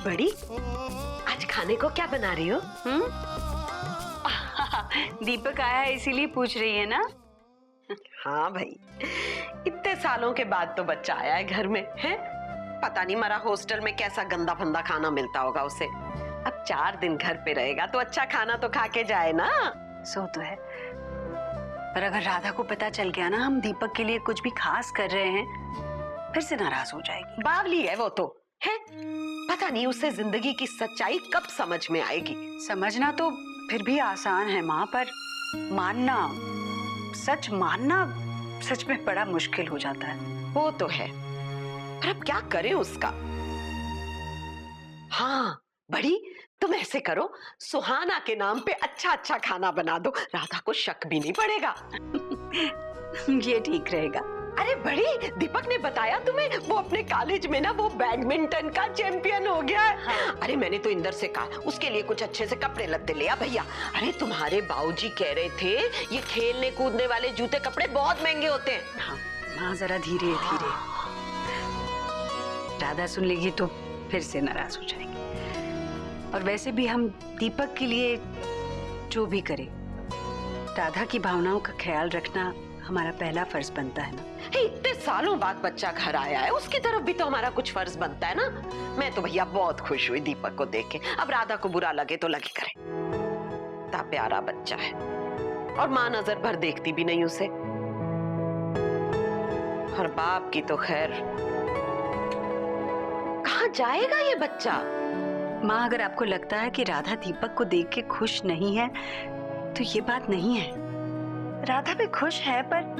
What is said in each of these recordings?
बड़ी, आज खाने को क्या बना रही हो? दीपक आया है इसीलिए पूछ रही है ना? हाँ भाई, इतने सालों के बाद तो बच्चा आया है घर में, है? पता नहीं मरा हॉस्टल में कैसा गंदा फंदा खाना मिलता होगा उसे। अब 4 दिन घर पे रहेगा तो अच्छा खाना तो खा के जाए ना। सो तो है, पर अगर राधा को पता चल गया ना हम दीपक के लिए कुछ भी खास कर रहे हैं, फिर से नाराज हो जाएगी। बावली है वो तो, है? पता नहीं उसे जिंदगी की सच्चाई कब समझ में आएगी। समझना तो फिर भी आसान है माँ, पर मानना, सच मानना सच में बड़ा मुश्किल हो जाता है। वो तो है, पर अब क्या करें उसका। हाँ बड़ी, तुम ऐसे करो, सुहाना के नाम पे अच्छा अच्छा खाना बना दो, राधा को शक भी नहीं पड़ेगा। ये ठीक रहेगा। अरे बड़ी, दीपक ने बताया तुम्हें वो अपने कॉलेज में ना वो बैडमिंटन का चैंपियन हो गया है। हाँ। अरे मैंने तो इंदर से कहा उसके लिए कुछ अच्छे से कपड़े लत्ते ले आ भैया। अरे तुम्हारे बाबूजी कह रहे थे ये खेलने कूदने वाले जूते कपड़े बहुत महंगे होते हैं। हाँ माँ, जरा धीरे धीरे, राधा सुन लेगी तो फिर से नाराज हो जाएगी। और वैसे भी हम दीपक के लिए जो भी करें, राधा की भावनाओं का ख्याल रखना हमारा पहला फर्ज बनता है ना। इतने सालों बाद बच्चा घर आया है, उसकी तरफ भी तो हमारा कुछ फर्ज बनता है ना। मैं तो भैया बहुत खुश हुई दीपक को देख के। अब राधा को बुरा लगे तो लगे करे, इतना प्यारा बच्चा है और माँ नजर भर देखती भी नहीं उसे। और बाप की तो खैर, कहाँ जाएगा ये बच्चा? माँ, अगर आपको लगता है कि राधा दीपक को देख के खुश नहीं है तो ये बात नहीं है। राधा भी खुश है, पर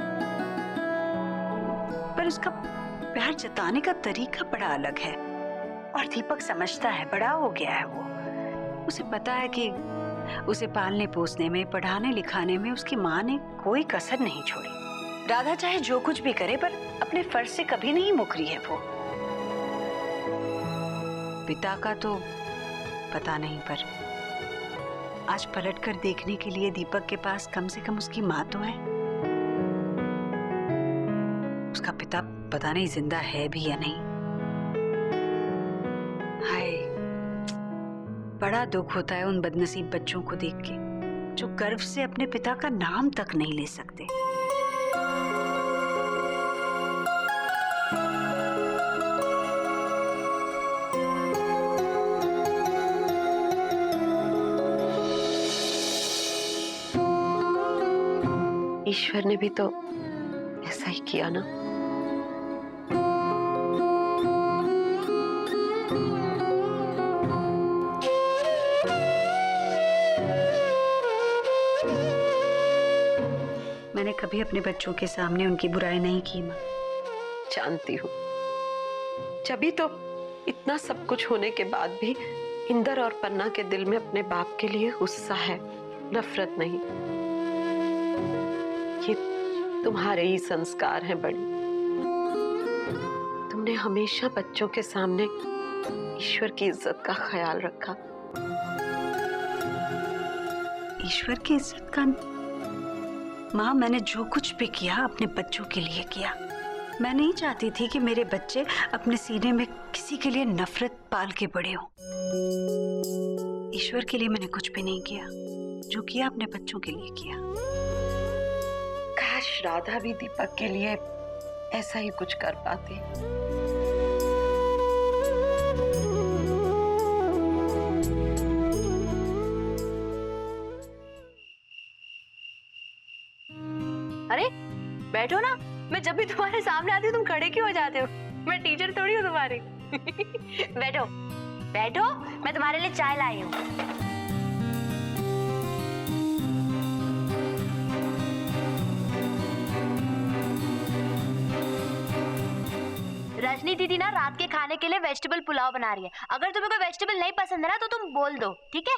उसका प्यार जताने का तरीका बड़ा अलग है। और दीपक समझता है, बड़ा हो गया है वो। उसे पता है कि उसे पालने पोसने में, पढ़ाने लिखाने में उसकी माँ ने कोई कसर नहीं छोड़ी। राधा चाहे जो कुछ भी करे, पर अपने फर्ज से कभी नहीं मुकरी है वो। पिता का तो पता नहीं, पर आज पलटकर देखने के लिए दीपक के पास कम से कम उसकी माँ तो है। उसका पिता पता नहीं जिंदा है भी या नहीं। हाय, बड़ा दुख होता है उन बदनसीब बच्चों को देख के जो गर्व से अपने पिता का नाम तक नहीं ले सकते। ईश्वर ने भी तो ऐसा ही किया ना। मैंने कभी अपने बच्चों के सामने उनकी बुराई नहीं की माँ। जानती हूँ, जभी तो इतना सब कुछ होने के बाद भी इंदर और पन्ना के दिल में अपने बाप के लिए गुस्सा है, नफरत नहीं। ये तुम्हारे ही संस्कार हैं बड़ी। तुमने हमेशा बच्चों के सामने ईश्वर की इज्जत का ख्याल रखा। ईश्वर की इज्जत का? माँ, मैंने जो कुछ भी किया अपने बच्चों के लिए किया। मैं नहीं चाहती थी कि मेरे बच्चे अपने सीने में किसी के लिए नफरत पाल के बड़े हों। ईश्वर के लिए मैंने कुछ भी नहीं किया, जो किया अपने बच्चों के लिए किया। काश राधा भी दीपक के लिए ऐसा ही कुछ कर पाती। अरे बैठो ना, मैं जब भी तुम्हारे सामने आती हूँ तुम खड़े क्यों हो जाते हो? मैं टीचर थोड़ी हूँ तुम्हारी। बैठो बैठो, मैं तुम्हारे लिए चाय लाई हूँ। रजनी दीदी ना रात के खाने के लिए वेजिटेबल पुलाव बना रही है। अगर तुम्हें कोई वेजिटेबल नहीं पसंद है ना तो तुम बोल दो, ठीक है?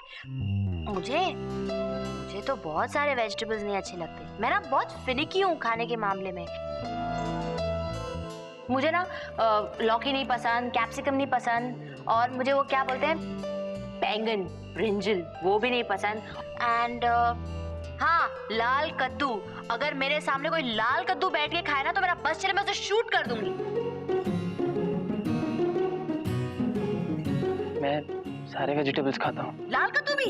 मुझे तो बहुत सारे वेजिटेबल्स नहीं अच्छे लगते। मैं ना बहुत फिनिकी हूँ खाने के मामले में। मुझे ना लौकी नहीं पसंद, कैप्सिकम नहीं पसंद, और मुझे वो क्या बोलते हैं, बैंगन, ब्रिंजल, वो भी नहीं पसंद। एंड हाँ, लाल कद्दू। अगर मेरे सामने कोई लाल कद्दू बैठ के खाए ना तो मेरा बस चले, मैं उसे शूट कर दूंगी। मैं सारे वेजिटेबल्स खाता हूँ। लाल कद्दू भी?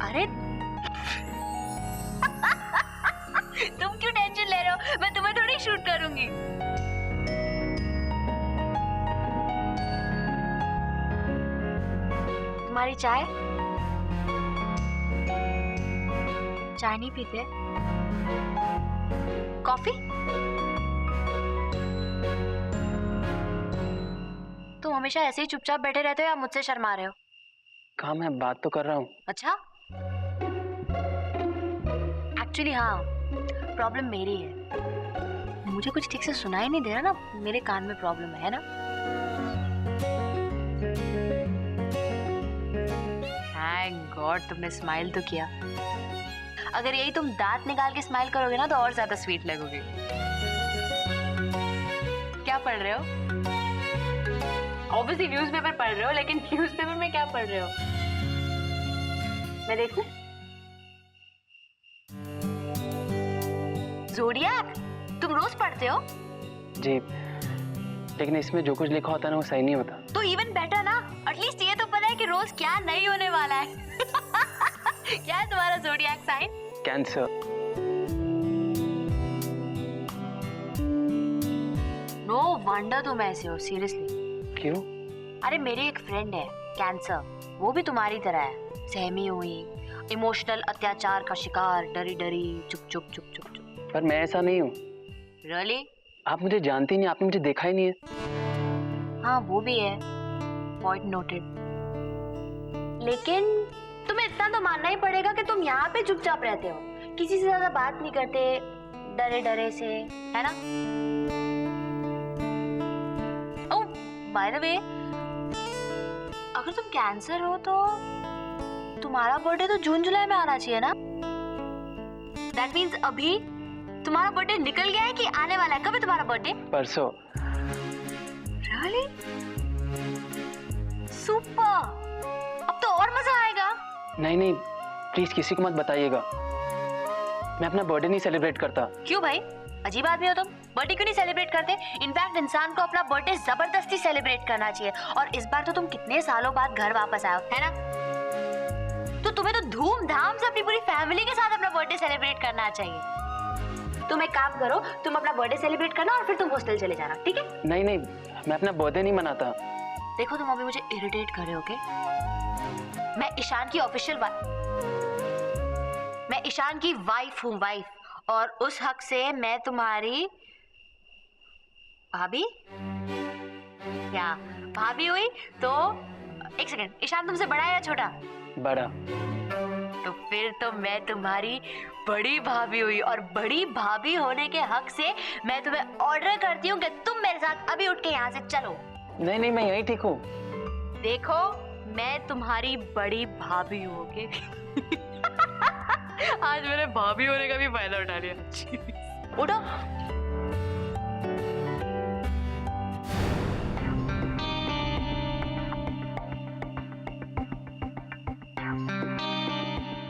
अरे तुम क्यों टेंशन ले रहे हो? मैं तुम्हें थोड़ी शूट करूंगी। तुम्हारी चाय? चाय नहीं पीते? कॉफी? तुम हमेशा ऐसे ही चुपचाप बैठे रहते हो या मुझसे शर्मा रहे हो? कहाँ, मैं बात तो कर रहा हूँ। अच्छा, एक्चुअली हाँ, प्रॉब्लम मेरी है। मुझे कुछ ठीक से सुनाई नहीं दे रहा ना, मेरे कान में प्रॉब्लम है ना। थैंक गॉड तुमने स्माइल तो किया। अगर यही तुम दांत निकाल के स्माइल करोगे ना तो और ज्यादा स्वीट लगोगे। क्या पढ़ रहे हो? ऑब्वियसली न्यूज़पेपर पढ़ रहे हो, लेकिन न्यूज़पेपर में क्या पढ़ रहे हो? मैं देखूं? ज़ोडिएक? तुम रोज पढ़ते हो? जी, लेकिन इसमें जो कुछ लिखा होता है ना वो सही नहीं होता। तो इवन बेटर ना, एटलीस्ट ये तो पता है कि रोज क्या नहीं होने वाला है। क्या है तुम्हारा zodiac sign? Cancer. No wonder तुम ऐसे हो, सीरियसली। क्यों? अरे मेरी एक फ्रेंड है कैंसर, वो भी तुम्हारी तरह है, सहमी हुई, इमोशनल अत्याचार का शिकार, डरी डरी, चुप चुप चुप चुप चुप। पर मैं ऐसा नहीं हूँ। Really? आप मुझे जानती ही नहीं, आपने मुझे देखा ही नहीं है। हाँ वो भी है, पॉइंट नोटेड। लेकिन तुम्हें इतना तो मानना ही पड़ेगा कि तुम यहाँ पे चुपचाप रहते हो, किसी से ज्यादा बात नहीं करते, डरे डरे से, है ना? ओह बाय द वे, अगर तुम कैंसर हो तो तुम्हारा बर्थडे तो जून जुलाई में आना चाहिए ना? दैट मीन्स अभी तुम्हारा बर्थडे निकल गया है कि आने वाला है? कब है तुम्हारा बर्थडे? परसों। Really? सुपर, अब तो और मजा आएगा। नहीं नहीं, प्लीज किसी को मत बताइएगा। मैं अपना बर्थडे नहीं सेलिब्रेट करता। क्यों भाई, अजीब आदमी हो तुम, बर्थडे क्यों नहीं सेलिब्रेट करते? इनफैक्ट इंसान को अपना बर्थडे जबरदस्ती सेलिब्रेट करना चाहिए। और इस बार तो तुम कितने सालों बाद घर वापस आए हो, है ना? तो तुम्हें तो धूमधाम से अपनी पूरी फैमिली के साथ अपना बर्थडे सेलिब्रेट करना चाहिए। तुम एक काम करो, तुम अपना बर्थडे सेलिब्रेट करना और फिर तुम हॉस्टल चले जाना, ठीक है? नहीं नहीं, मैं अपना बर्थडे नहीं मनाता। देखो तुम अभी मुझे इरिटेट कर रहे हो, ओके? मैं ईशान की ऑफिशियल मैं ईशान की वाइफ हूँ, वाइफ, और उस हक से मैं तुम्हारी भाभी, क्या भाभी हुई? तो एक सेकंड, ईशान तुमसे बड़ा है या छोटा? बड़ा। तो फिर तो मैं तुम्हारी बड़ी भाभी हुई, और बड़ी भाभी होने के हक से मैं तुम्हें ऑर्डर करती हूँ कि तुम मेरे साथ अभी उठ के यहाँ से चलो। नहीं नहीं, मैं यही ठीक हूँ। देखो मैं तुम्हारी बड़ी भाभी हूँ, ओके? आज मैंने भाभी होने का भी फायदा उठा लिया। उठो।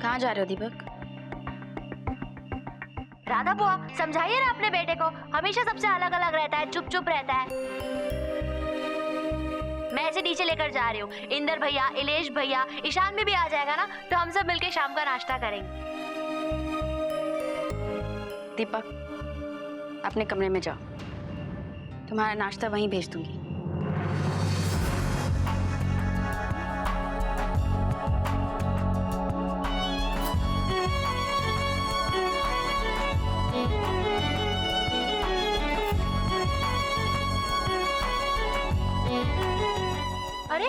कहाँ जा रहे हो दीपक? राधा बुआ, समझाइए ना अपने बेटे को, हमेशा सबसे अलग अलग रहता है, चुप चुप रहता है। मैं ऐसे नीचे लेकर जा रही हूँ, इंदर भैया, इलेश भैया, ईशान भी आ जाएगा ना, तो हम सब मिलके शाम का नाश्ता करेंगे। दीपक अपने कमरे में जाओ, तुम्हारा नाश्ता वहीं भेज दूंगी। अरे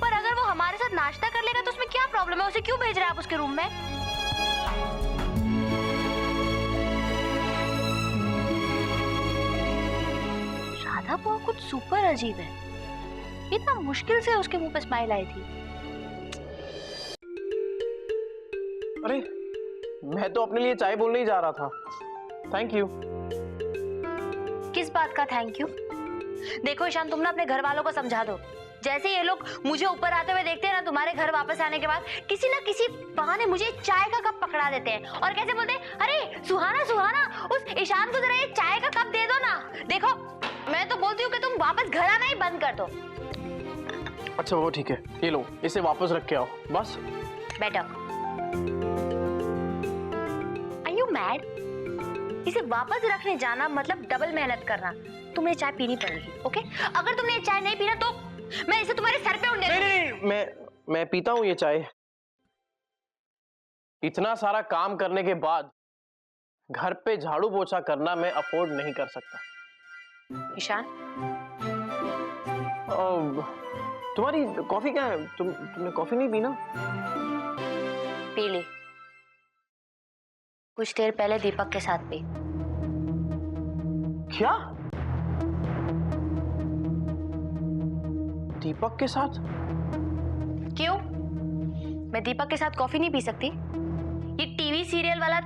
पर अगर वो हमारे साथ नाश्ता कर लेगा तो उसमें क्या प्रॉब्लम है? उसे क्यों भेज रहे हैं आप उसके रूम में? राधा बुआ कुछ सुपर अजीब है, इतना मुश्किल से उसके मुंह पे स्माइल आई थी। अरे मैं तो अपने लिए चाय बोलने ही जा रहा था। Thank you. किस बात का थैंक यू? देखो ईशान, तुम ना अपने घर वालों को समझा दो, जैसे ये लोग मुझे ऊपर आते हुए देखते हैं ना तुम्हारे घर वापस आने के बाद, किसी ना किसी बहाने मुझे चाय का कप पकड़ा देते हैं और कैसे बोलते हैं, अरे सुहाना सुहाना, उस ईशान को जरा ये चाय का कप दे दो ना। देखो तो बोलती हूँ कि तुम वापस घर आना ही बंद कर दो। अच्छा वो ठीक है, ये लो इसे वापस रख के आओ बस। बैठो। Are you mad? इसे वापस रखने जाना मतलब डबल मेहनत करना। तुम्हें चाय पीनी पड़ेगी, ओके? अगर तुमने ये चाय नहीं पीना तो मैं इसे तुम्हारे सर पे उड़ने दूंगी। नहीं, मैं पीता हूँ ये चाय। इतना सारा काम करने के बाद घर पे झाड़ू पोछा करना मैं अफोर्ड नहीं कर सकता। ईशान, तुम्हारी कॉफी क्या है? तुमने कॉफी नहीं पी ना? पी ली। कुछ देर पहले दीपक के साथ पी। क्या? दीपक के साथ? क्यों? मैं दीपक के साथ कॉफी नहीं पी सकती? ये टीवी सीरियल वाला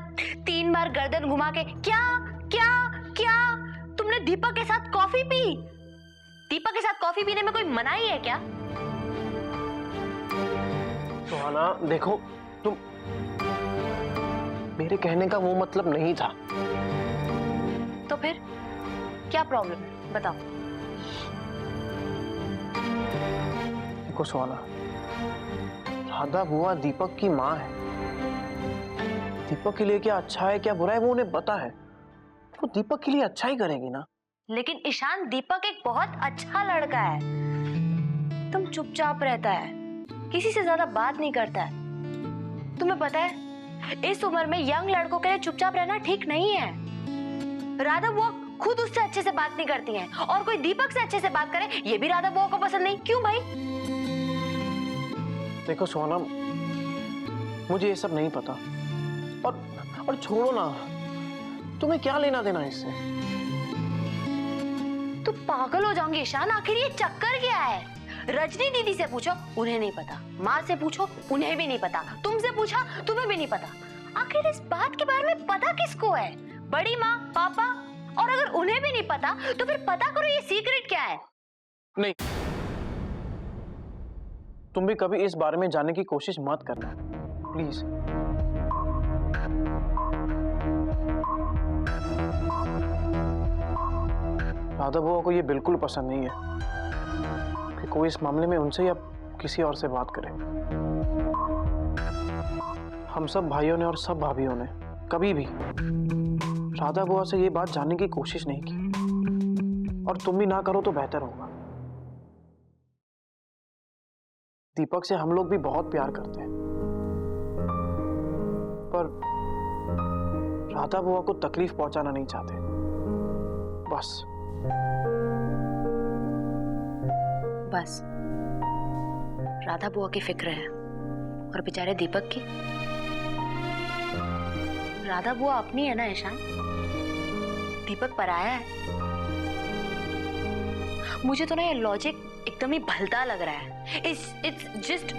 3 बार गर्दन घुमा के क्या क्या क्या तुमने दीपक के साथ कॉफी पी? दीपक के साथ कॉफी पीने में कोई मनाही है क्या? सुहाना देखो, तुम, मेरे कहने का वो मतलब नहीं था। तो फिर क्या प्रॉब्लम है, बताओ। देखो सुहाना, राधा बुआ दीपक की माँ है। दीपक के लिए क्या अच्छा है क्या बुरा है वो उन्हें पता है। वो दीपक के लिए अच्छा ही करेगी ना। लेकिन ईशान, दीपक एक बहुत अच्छा लड़का है। तुम चुपचाप रहता है, किसी से ज्यादा बात नहीं करता है। तुम्हें पता है इस उम्र में यंग लड़कों के लिए चुपचाप रहना ठीक नहीं है। राधा बुआ खुद उससे अच्छे से बात नहीं करती हैं, और कोई दीपक से अच्छे से बात करे ये भी राधा बुआ को पसंद नहीं। क्यों भाई? देखो सोना, मुझे ये सब नहीं पता, और छोड़ो ना, तुम्हें क्या लेना देना इससे? तू पागल हो जाऊंगी ईशान, आखिर ये चक्कर क्या है? रजनी दीदी से पूछो, उन्हें नहीं पता। माँ से पूछो, उन्हें भी नहीं पता। तुमसे पूछा, तुम्हें भी नहीं पता। आखिर इस बात के बारे में पता किसको है? बड़ी माँ, पापा? और अगर उन्हें भी नहीं पता तो फिर पता करो ये सीक्रेट क्या है। नहीं, तुम भी कभी इस बारे में जानने की कोशिश मत करना प्लीज। राधा बुआ को ये बिल्कुल पसंद नहीं है कि कोई इस मामले में उनसे या किसी और से बात करे। हम सब भाइयों ने और सब भाभीियों ने कभी भी राधा बुआ से ये बात जानने की कोशिश नहीं की, और तुम भी ना करो तो बेहतर होगा। दीपक से हम लोग भी बहुत प्यार करते हैं, पर राधा बुआ को तकलीफ पहुंचाना नहीं चाहते, बस। बस राधा बुआ की फिक्र है, और बेचारे दीपक की? राधा बुआ अपनी है ना ईशान, दीपक पराया है। मुझे तो ना ये लॉजिक एकदम ही भलता लग रहा है। इट्स जस्ट,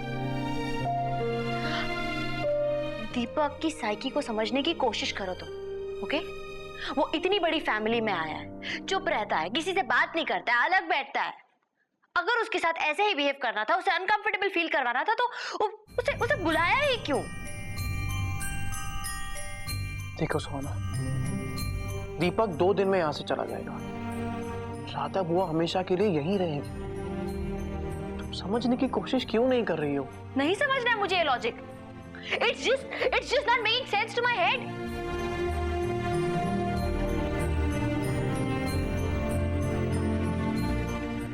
दीपक की साइकी को समझने की कोशिश करो तुम, ओके? वो इतनी बड़ी फैमिली में आया है, चुप रहता है, किसी से बात नहीं करता है, अलग बैठता है। अगर उसके साथ ऐसे ही बिहेव करना था, उसे अनकंफर्टेबल फील करवाना था, तो उसे बुलाया ही क्यों? देखो सोना, दीपक 2 दिन में यहां से चला जाएगा। राधा बुआ हमेशा के लिए यहीं रहेगी। तुम समझने की कोशिश क्यों नहीं कर रही हो? नहीं समझना है मुझे ये logic. It's just not making sense to my head.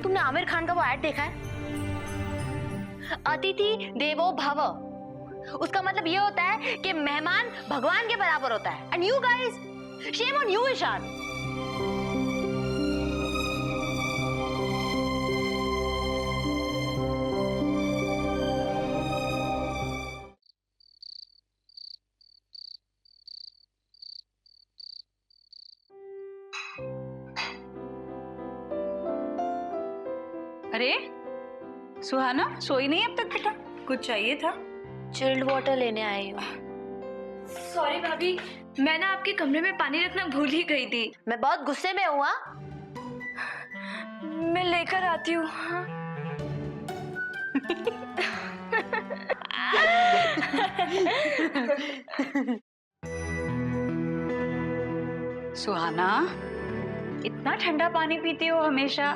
तुमने आमिर खान का वो ऐड देखा है? अतिथि देवो भव। उसका मतलब ये होता है कि मेहमान भगवान के बराबर होता है। And you guys, shame on you, Ishan. अरे सुहाना, सोई नहीं अब तक बेटा? कुछ चाहिए था? चिल्ड वाटर लेने आई हूँ। सॉरी भाभी, मैं ना आपके कमरे में पानी रखना भूल ही गई थी। मैं बहुत गुस्से में हूँ। मैं लेकर आती हूँ। सुहाना, इतना ठंडा पानी पीती हो हमेशा,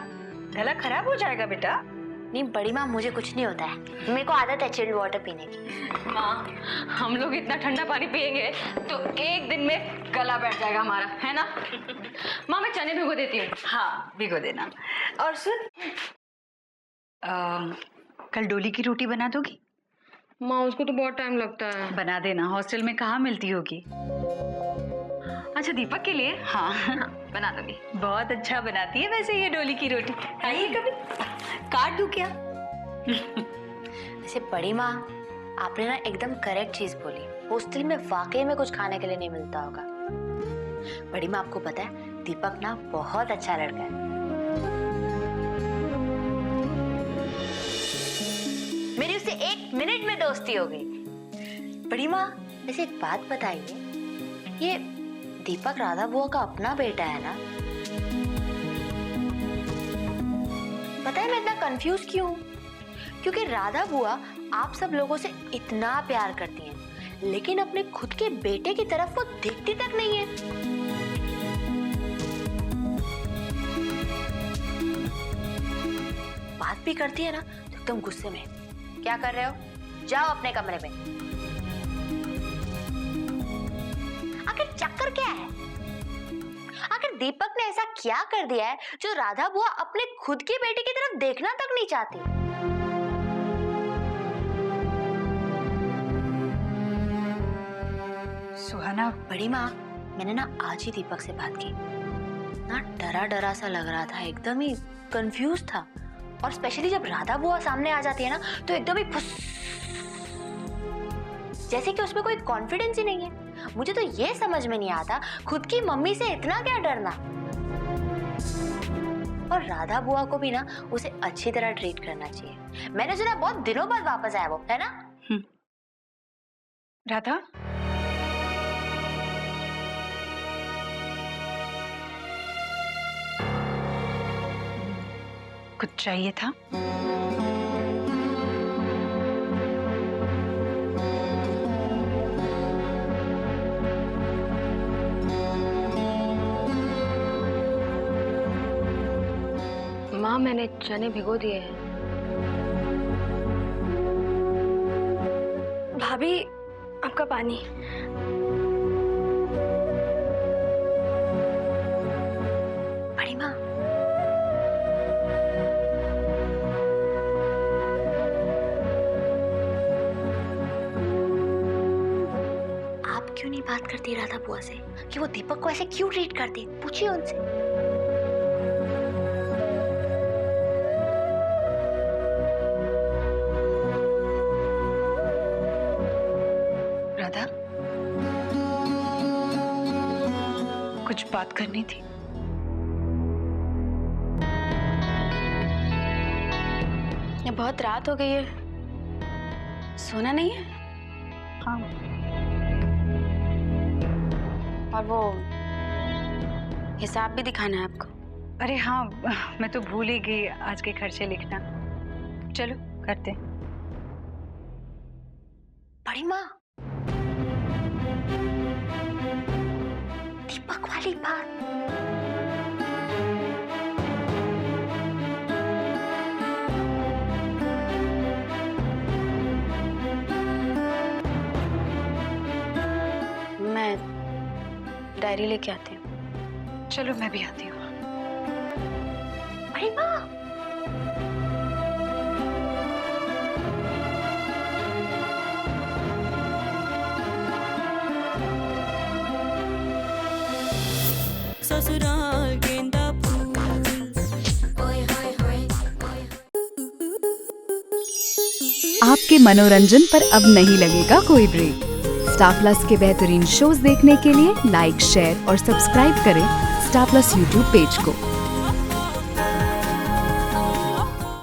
गला खराब हो जाएगा बेटा। नहीं बड़ी माँ, मुझे कुछ नहीं होता है, मेरे को आदत है चिल्ड वाटर पीने की। माँ, हम लोग इतना ठंडा पानी पियेंगे तो एक दिन में गला बैठ जाएगा हमारा, है ना? माँ मैं चने भिगो देती हूँ। हाँ भिगो देना। और सुन, कल डोली की रोटी बना दोगी? माँ उसको तो बहुत टाइम लगता है। बना देना, हॉस्टल में कहाँ मिलती होगी। अच्छा दीपक के लिए? हाँ बना दोगी। बहुत अच्छा बनाती है वैसे ये डोली की रोटी। आइए कभी, काट दूं क्या? वैसे बड़ी माँ, आपने ना एकदम करेक्ट चीज बोली, हॉस्टल में वाकई में कुछ खाने के लिए नहीं मिलता होगा। बड़ी माँ आपको पता है दीपक ना बहुत अच्छा लड़का है। मेरी उससे 1 मिनट में दोस्ती हो गई। बड़ी माँ वैसे एक बात बताइए, ये दीपक राधा बुआ का अपना बेटा है ना? पता है मैं इतना कंफ्यूज क्यों हूं? क्योंकि राधा बुआ आप सब लोगों से इतना प्यार करती हैं, लेकिन अपने खुद के बेटे की तरफ वो देखती तक नहीं है। बात भी करती है ना तो एकदम गुस्से में, क्या कर रहे हो, जाओ अपने कमरे में। आखिर चक्कर क्या है? आखिर दीपक ने ऐसा क्या कर दिया है जो राधा बुआ अपने खुद के बेटे की तरफ देखना तक नहीं चाहती? सुहाना, बड़ी माँ, मैंने ना आज ही दीपक से बात की ना, डरा डरा सा लग रहा था, एकदम ही कंफ्यूज था। और स्पेशली जब राधा बुआ सामने आ जाती है ना तो एकदम ही फुस, जैसे कि उसमें कोई कॉन्फिडेंस ही नहीं है। मुझे तो ये समझ में नहीं आता खुद की मम्मी से इतना क्या डरना। और राधा बुआ को भी ना उसे अच्छी तरह ट्रीट करना चाहिए। मैंने सुना बहुत दिनों बाद वापस आया वो, है ना? राधा, कुछ चाहिए था? माँ मैंने चने भिगो दिए हैं। भाभी आपका पानी। बड़ी माँ, आप क्यों नहीं बात करती राधा बुआ से कि वो दीपक को ऐसे क्यों ट्रीट करती? पूछिए उनसे। राधा, कुछ बात करनी थी। ये बहुत रात हो गई है, सोना नहीं है? हाँ, और वो हिसाब भी दिखाना है आपको। अरे हाँ, मैं तो भूल ही गई आज के खर्चे लिखना। चलो करते। बड़ी माँ, दीपक वाली बात। मैं डायरी लेके आती हूँ। चलो मैं भी आती हूँ। बड़ी माँ, ससुराल गेंदा फूल। आपके मनोरंजन पर अब नहीं लगेगा कोई ब्रेक। स्टार प्लस के बेहतरीन शोज देखने के लिए लाइक, शेयर और सब्सक्राइब करें स्टार प्लस यूट्यूब पेज को।